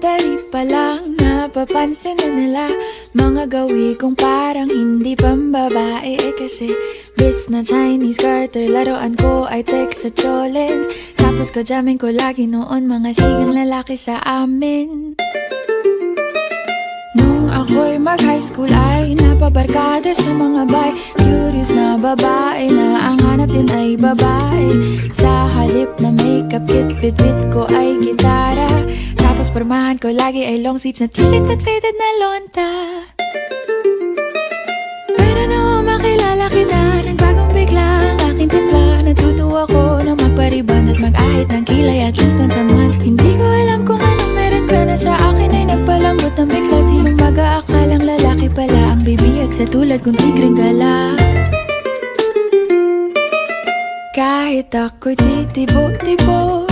Dali pa lang napapansin na nila mga gawi kong parang hindi pambabae. Kasi bis na Chinese garter, laruan ko ay text sa cholens. Tapos kajamin ko lagi noon mga sigang lalaki sa amin. Nung ako'y mag-high school ay napabarkada sa mga bay. Curious na babae na ang hanap din ay babae. Sa halip na makeup kit, bit-bit ko ay gitara. Tapos pormahan ko lagi ay long sleeves na t-shirt at faded na lonta. Pero nung makilala kita, nagbagong bigla ang aking timpla. Natutuwa ko na magpariban at mag-ahit ng kilay at least once a month. Hindi ko alam kung anong meron ka na sa akin ay nagpalambot ng bigla. Sinong mag-aakalang lalaki pala ang bibiyag sa tulad kong tigreng gala. Kahit ako'y titibok-tibok,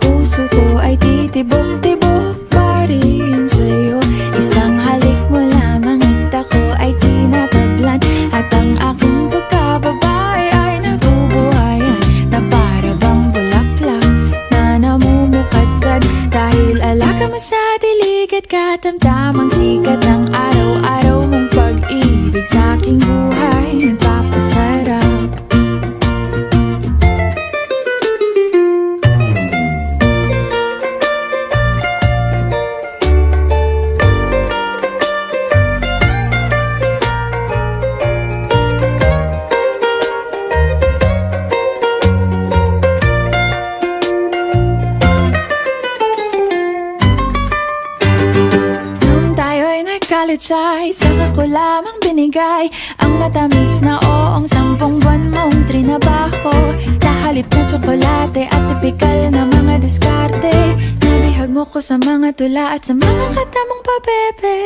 puso ko ay titibok-tibok pa rin sa'yo. Isang halik mo lamang hita ko ay tinatablan. At ang aking pagkababae ay nabubuhayan na para bang bulaklak na namumukadkad. Dahil alaga mo sa dilig at katamtamang sikat ng araw-araw mong pag-ibig sa aking buhay nagpapasarap. College ay saka ko lamang binigay ang matamis na oong 10 buwan mong trinabaho. Sa halip na tsokolate at tipikal na mga diskarte, nabihag mo ko sa mga tula at sa mga katamong pabebe.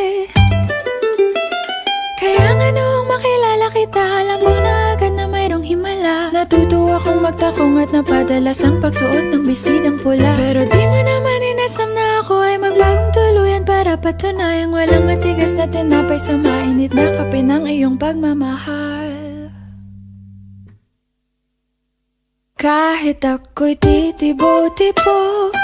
Kaya nga noong makilala kita, alam ko na agad na mayroong himala. Natutuwa kong magtakong at napadalas ang pagsuot ng bestidang pula. Pero di mo naman inasam na ako ay magbagong tuluyan para patunayang walang matigas na tinapay sa mainit na kape ng iyong pagmamahal. Kahit ako'y titibo-tibo,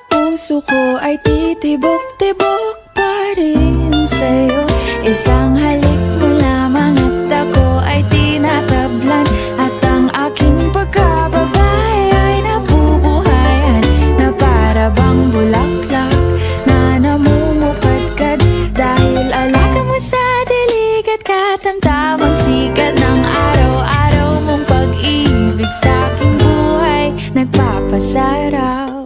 puso ko ay titibok-tibok pa rin sa'yo. Isang halik mo lamang at ako ay tinatablan. At ang aking pagkababae ay nabubuhayan na para bang bulaklak na namumukadkad. Dahil alaga mo sa dilig at katamtamang sikat ng araw-araw mong pag-ibig sa aking buhay nagpapasarap.